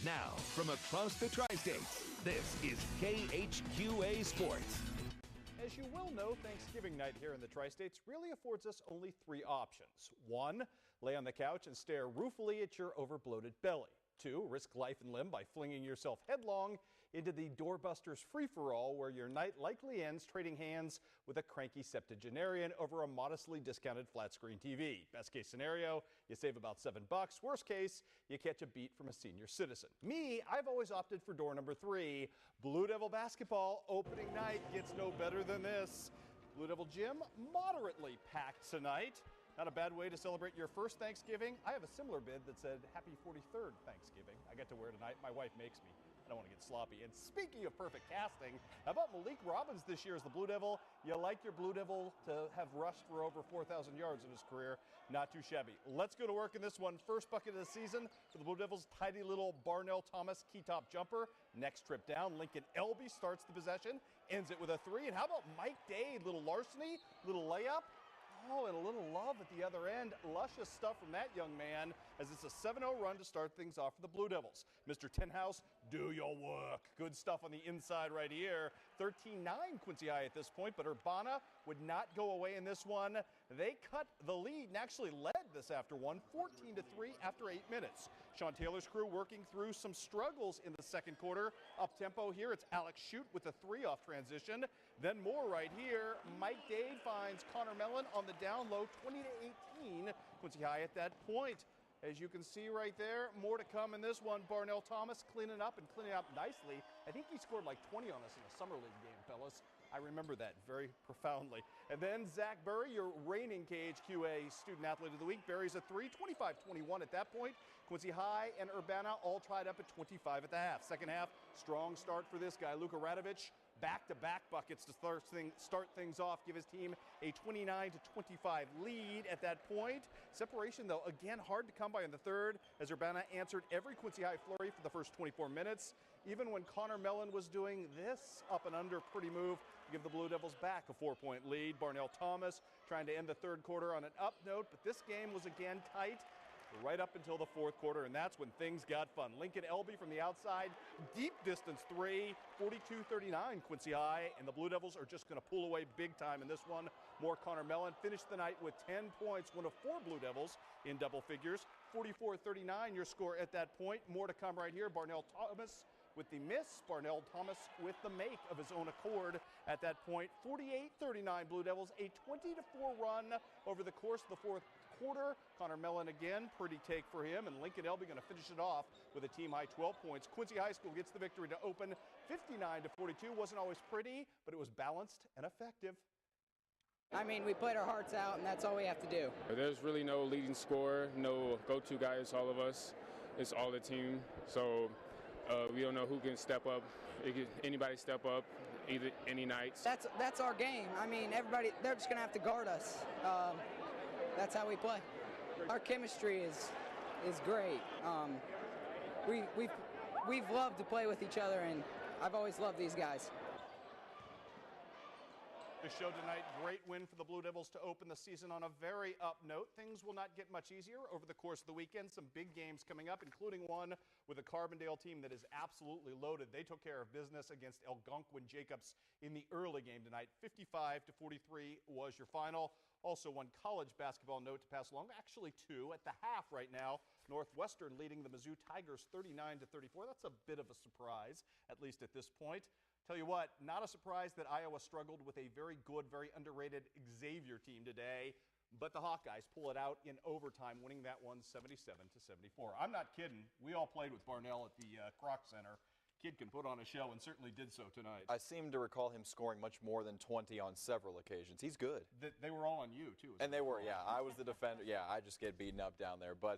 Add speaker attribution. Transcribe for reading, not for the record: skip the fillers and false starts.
Speaker 1: Now, from across the tri-states, this is KHQA Sports.
Speaker 2: As you well know, Thanksgiving night here in the tri-states really affords us only three options. One, lay on the couch and stare ruefully at your overbloated belly. Two, risk life and limb by flinging yourself headlong into the doorbusters free-for-all, where your night likely ends trading hands with a cranky septuagenarian over a modestly discounted flat-screen TV. Best case scenario, you save about $7. Worst case, you catch a beat from a senior citizen. Me, I've always opted for door number three. Blue Devil basketball opening night gets no better than this. Blue Devil gym moderately packed tonight. Not a bad way to celebrate your first Thanksgiving. I have a similar bid that said happy 43rd Thanksgiving. I get to wear tonight. My wife makes me. I don't want to get sloppy. And speaking of perfect casting, how about Malik Robbins this year as the Blue Devil? You like your Blue Devil to have rushed for over 4,000 yards in his career. Not too shabby. Let's go to work in this one. First bucket of the season for the Blue Devils, tidy little Barnell Thomas key top jumper. Next trip down, Lincoln Elby starts the possession, ends it with a three. And how about Mike Dade? Little larceny, little layup. Oh, and a little love at the other end. Luscious stuff from that young man as it's a 7-0 run to start things off for the Blue Devils. Mr. Tenhouse, do your work. Good stuff on the inside right here. 13-9 Quincy High at this point, but Urbana would not go away in this one. They cut the lead and actually led this after one, 14-3 after 8 minutes. Sean Taylor's crew working through some struggles in the second quarter. Up tempo here, it's Alex Shute with a three off transition. Then more right here. Mike Dade finds Connor Mellon on the down low, 20-18. Quincy High at that point. As you can see right there, more to come in this one. Barnell Thomas cleaning up nicely. I think he scored like 20 on us in a summer league game, fellas. I remember that very profoundly. And then Zach Burry, your reigning KHQA Student Athlete of the Week, buries a three, 25-21 at that point. Quincy High and Urbana all tied up at 25 at the half. Second half, strong start for this guy, Luka Radovich. Back-to-back buckets to start things off, give his team a 29-25 lead at that point. Separation, though, again, hard to come by in the third, as Urbana answered every Quincy High flurry for the first 24 minutes. Even when Connor Mellon was doing this up and under pretty move to give the Blue Devils back a 4-point lead. Barnell Thomas trying to end the third quarter on an up note, but this game was again tight right up until the fourth quarter, and that's when things got fun. Lincoln Elby from the outside, deep distance three, 42-39 Quincy High, and the Blue Devils are just going to pull away big time in this one. More Connor Mellon finished the night with 10 points, one of four Blue Devils in double figures. 44-39 your score at that point. More to come right here. Barnell Thomas with the miss, Barnell Thomas with the make of his own accord at that point. 48-39 Blue Devils, a 20-4 run over the course of the fourth quarter. Connor Mellon again, pretty take for him, and Lincoln Elby going to finish it off with a team high 12 points. Quincy High School gets the victory to open 59-42. Wasn't always pretty, but it was balanced and effective.
Speaker 3: I mean, we played our hearts out, and that's all we have to do.
Speaker 4: There's really no leading scorer, no go-to guys, all of us. It's all the team. So we don't know who can step up. Anybody step up, either any nights.
Speaker 3: That's our game. I mean, everybody, they're just going to have to guard us. That's how we play. Our chemistry is great. We've loved to play with each other, and I've always loved these guys.
Speaker 2: The show tonight, great win for the Blue Devils to open the season on a very up note. Things will not get much easier over the course of the weekend. Some big games coming up, including one with a Carbondale team that is absolutely loaded. They took care of business against Algonquin Jacobs in the early game tonight. 55-43 was your final. Also one college basketball note to pass along, actually two at the half right now. Northwestern leading the Mizzou Tigers 39-34. That's a bit of a surprise, at least at this point. Tell you what, not a surprise that Iowa struggled with a very good, very underrated Xavier team today, but the Hawkeyes pull it out in overtime, winning that one 77-74. I'm not kidding. We all played with Barnell at the Kroc Center. Kid can put on a show and certainly did so tonight.
Speaker 5: I seem to recall him scoring much more than 20 on several occasions. He's good.
Speaker 2: They were all on you, too.
Speaker 5: And they were, yeah. I was the defender. Yeah, I just get beaten up down there. But